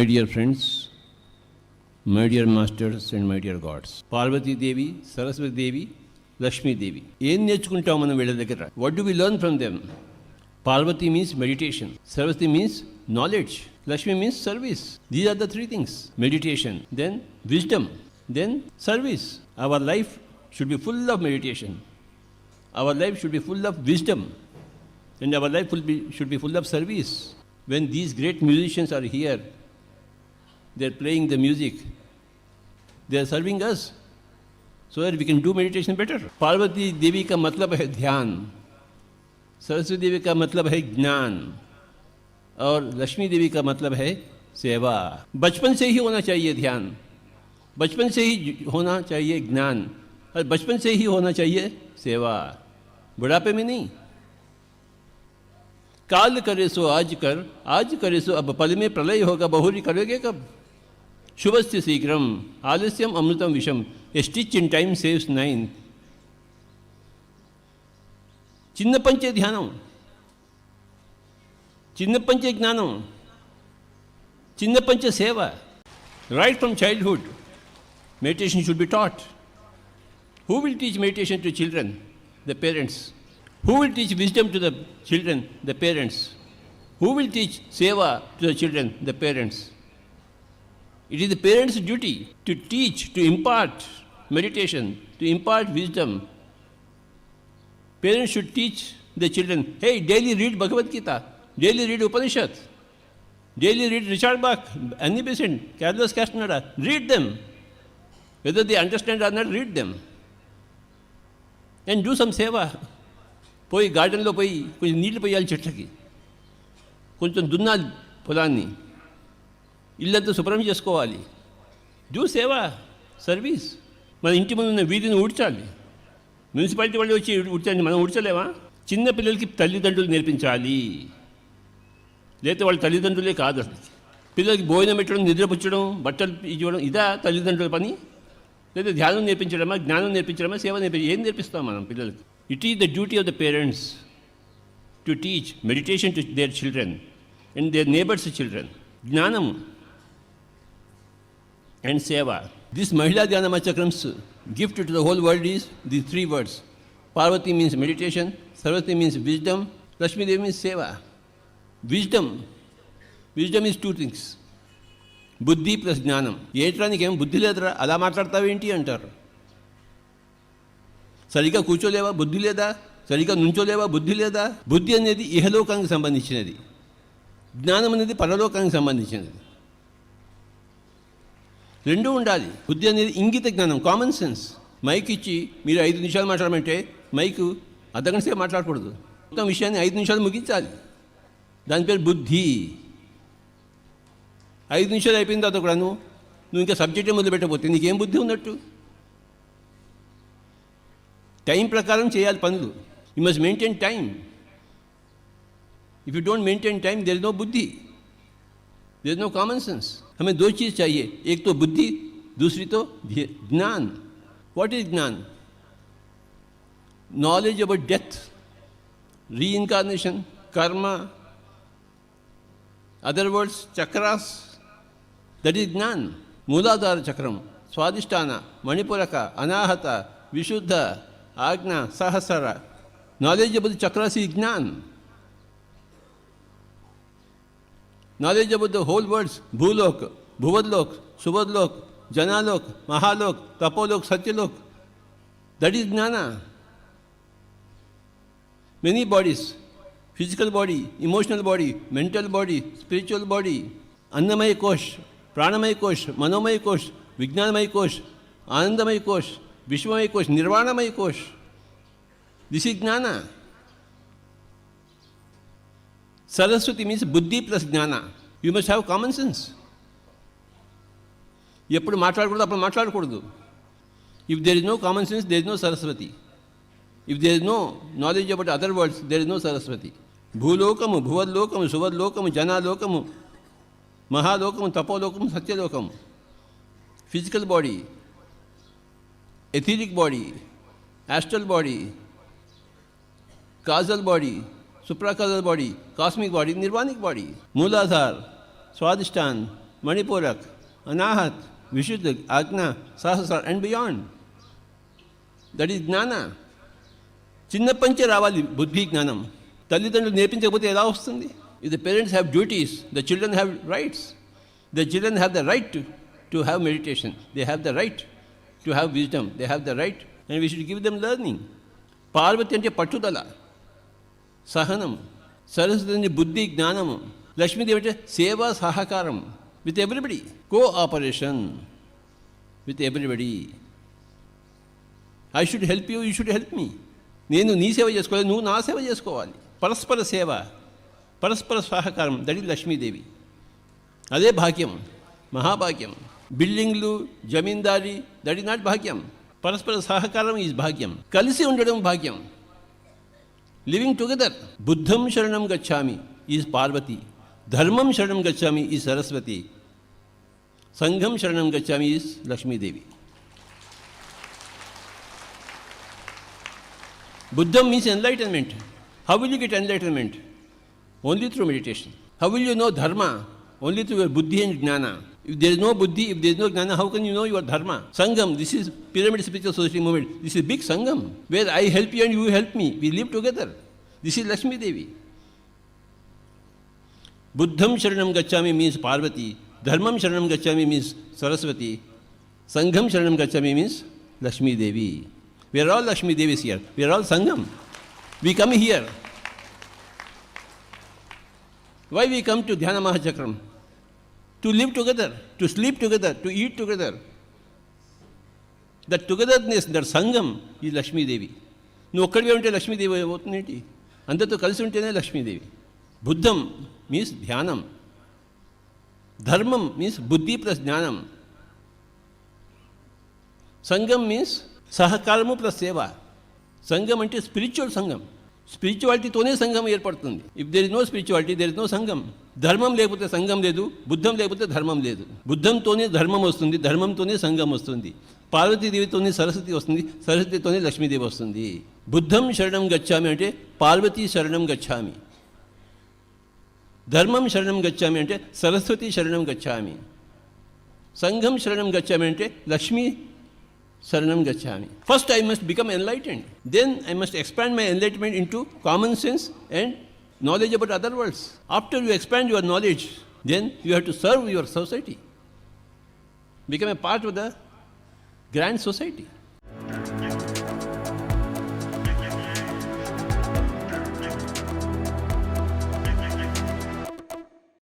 My dear friends, my dear masters and my dear gods, Parvati Devi, Saraswati Devi, Lakshmi Devi. ఏం నేర్చుకుంటాం మనం వీళ్ళ దగ్గర? What do we learn from them? Parvati means meditation. Saraswati means knowledge. Lakshmi means service. These are the three things. Meditation, then wisdom, then service. Our life should be full of meditation. Our life should be full of wisdom. And our life should be full of service. When these great musicians are here, they are playing the music, they are serving us so that we can do meditation better. Parvati Devi का मतलब है ध्यान, सरस्वती देवी का मतलब है ज्ञान और लक्ष्मी देवी का मतलब है सेवा. बचपन से ही होना चाहिए ध्यान, बचपन से ही होना चाहिए ज्ञान और बचपन से ही होना चाहिए सेवा, बुढ़ापे में नहीं. काल करे सो आज कर, आज करे सो अब पल में प्रलय होगा, बहुरी करोगे कब? शुभस्य शीघ्रम आलस्यम अमृतम विषम, ए स्टिच इन टाइम सेव्स 9. चिन्नपंचे ध्यानम, चिन्नपंचे ज्ञानम, चिन्नपंचे सेवा. Right from childhood, meditation should be taught. Who will teach meditation to children? The parents. Who will teach wisdom to the children? The parents. Who will teach seva to the children? The parents. It is the parents' duty to teach, to impart meditation, to impart wisdom. Parents should teach the children, hey, daily read Bhagavad Gita, daily read Upanishad, daily read Richard Bach, Annie Besant, Carlos Castaneda. Read them. Whether they understand or not, read them. And do some seva. పోయి గార్డెన్లో పోయి కొంచెం నీళ్లు పోయాలి చెట్లకి, కొంచెం దున్నాలి పొలాన్ని, ఇల్లంతా శుభ్రం చేసుకోవాలి. డూ సేవ, సర్వీస్. మన ఇంటి ముందు ఉన్న వీధిని ఊడ్చాలి. మున్సిపాలిటీ వాళ్ళు వచ్చి ఊడ్చండి, మనం ఊడ్చలేమా? చిన్న పిల్లలకి తల్లిదండ్రులు నేర్పించాలి, లేకపోతే వాళ్ళ తల్లిదండ్రులే కాదు. అసలు పిల్లలకి భోజనం పెట్టడం, నిద్రపుచ్చడం, బట్టలు ఇవ్వడం, ఇదా తల్లిదండ్రుల పని? లేదా ధ్యానం నేర్పించడమా, జ్ఞానం నేర్పించడమా, సేవ ఏం నేర్పిస్తాం మనం పిల్లలకి? It is the duty of the parents to teach meditation to their children and their neighbors' children. Jnanam and seva. This Mahila Dhyanama Chakram's gift to the whole world is these three words. Parvati means meditation, Saraswati means wisdom, Lakshmi Devi means seva. Wisdom. Wisdom is two things. Buddhi plus Jnanam. ఏట్రా నీకేం బుద్ధి లేదురా, అలా మాట్లాడతావేంటి అంటారు. సరిగా కూర్చోలేవా, బుద్ధి లేదా? సరిగా నుంచోలేవా, బుద్ధి లేదా? బుద్ధి అనేది ఇహలోకానికి సంబంధించినది, జ్ఞానం అనేది పరలోకానికి సంబంధించినది. రెండూ ఉండాలి. బుద్ధి అనేది ఇంగిత జ్ఞానం, కామన్ సెన్స్. మైక్ ఇచ్చి మీరు 5 నిమిషాలు మాట్లాడమంటే మైకు అర్ధగంట సేపు మాట్లాడకూడదు, మొత్తం విషయాన్ని 5 నిమిషాలు ముగించాలి. దాని పేరు బుద్ధి. 5 నిమిషాలు అయిపోయిన తర్వాత కూడా నువ్వు ఇంకా సబ్జెక్టే మొదలుపెట్టకపోతే నీకేం బుద్ధి ఉన్నట్టు? టైం ప్రకారం చేయాలి పనులు. You must maintain time. If you don't maintain time, there is no बुद्धि, there is no common sense. हमें 2 चीज़ चाहिए, एक तो बुद्धि, दूसरी तो ज्ञान. व्हाट इज ज्ञान? Knowledge about death, reincarnation, Karma, other words chakras, that is ज्ञान. मूलाधार चक्रम, स्वादिष्ठान, मणिपुरक, अनाहत, विशुद्ध, आज्ञा, सहस्र. नॉलेज अबाउट चक्रास इज ज्ञान. Knowledge about the whole worlds, Bhulok, Bhuvadlok, Subadlok, Janalok, Mahalok, Tapolok, Satyalok, that is Jnana. Many bodies, physical body, emotional body, mental body, spiritual body, Annamaya Kosh, Pranamaya Kosh, Manomaya Kosh, Vijnanamaya Kosh, Anandamaya Kosh, Vishwamaya Kosh, Nirvanamaya Kosh. This is Jnana. Saraswati means buddhi plus jnana. You must have common sense. ఎప్పుడు మాట్లాడకూడదు అప్పుడు మాట్లాడకూడదు. If there is no common sense, there is no Saraswati. If there is no knowledge about other words, there is no Saraswati. భూలోకము, భువద్లోకము, సువద్లోకము, జనాలోకము, మహాలోకము, తపోలోకము, సత్యలోకము. Physical body, etheric body, astral body, causal body, supracausal body, cosmic body, nirvanic body, Mooladhar, Swadhisthana, Manipurak, Anahat, Vishuddha, Ajna, Sahasrara and beyond. That is జ్ఞాన. చిన్నప్పంచే రావాలి బుద్ధి జ్ఞానం. తల్లిదండ్రులు నేర్పించకపోతే ఎలా వస్తుంది? If the parents have duties, the children have rights. The children have the right to have meditation. They have the right to have wisdom. They have the right, and we should give them learning. Parvati అంటే పట్టుదల, సహనం. సరస్వతి అంటే బుద్ధి జ్ఞానము. లక్ష్మీదేవి అంటే సేవా సహకారం with everybody, cooperation with everybody. I should help you, you should help me. నేను నీ సేవ చేసుకోవాలి, నువ్వు నా సేవ చేసుకోవాలి. పరస్పర సేవ, పరస్పర సహకారం, దట్ ఈజ్ లక్ష్మీదేవి. అదే భాగ్యం, మహాభాగ్యం. బిల్డింగ్లు, జమీందారీ, దట్ ఈజ్ నాట్ భాగ్యం. పరస్పర సహకారం ఈజ్ భాగ్యం. కలిసి ఉండడం భాగ్యం. Living together. బుద్ధం శరణం గచ్చామి ఈజ్ పార్వతి, ధర్మం శరణం గచ్చామి ఈజ్ సరస్వతి, సంఘం శరణం గచ్చామి is Lakshmidevi. Buddham means enlightenment. How will you get enlightenment? Only through meditation. How will you know dharma? Only through your buddhi and jnana. If there is no buddhi, if there is no jnana, how can you know your dharma? Sangam, this is Pyramid Spiritual Society movement. This is big Sangam, where I help you and you help me. We live together. This is Lakshmi Devi. Buddham Sharanam Gacchami means Parvati. Dharmam Sharanam Gacchami means Saraswati. Sangham Sharanam Gacchami means Lakshmi Devi. We are all Lakshmi Devis here. We are all Sangam. We come here. Why we come to Dhyana Mahachakram? To live together, to sleep together, to eat together. That togetherness, that Sangam is Lakshmi Devi. నువ్వు ఒక్కడివే ఉంటే లక్ష్మీదేవి అవుతుందేంటి? అందరితో కలిసి ఉంటేనే Lakshmidevi. బుద్ధం means ధ్యానం. ధర్మం means బుద్ధి plus జ్ఞానం. సంఘం మీన్స్ సహకారము ప్లస్ సేవ. సంఘం అంటే స్పిరిచువల్ సంఘం. స్పిరిచువాలిటీతోనే సంఘం ఏర్పడుతుంది. If there is no spirituality, there is no సంఘం. ధర్మం లేకపోతే సంఘం లేదు, బుద్ధం లేకపోతే ధర్మం లేదు. బుద్ధంతోనే ధర్మం వస్తుంది, ధర్మంతోనే సంఘం వస్తుంది. పార్వతీదేవితోనే సరస్వతి వస్తుంది, సరస్వతితోనే లక్ష్మీదేవి వస్తుంది. బుద్ధం శరణం గచ్చామి అంటే పార్వతీ శరణం గచ్చామి. ధర్మం శరణం గచ్చామి అంటే సరస్వతి శరణం గచ్చామి. సంఘం శరణం గచ్చామి అంటే Lakshmi Saranam Gacchami. First I must become enlightened. Then I must expand my enlightenment into common sense and knowledge about other worlds. After you expand your knowledge, then you have to serve your society. Become a part of the grand society.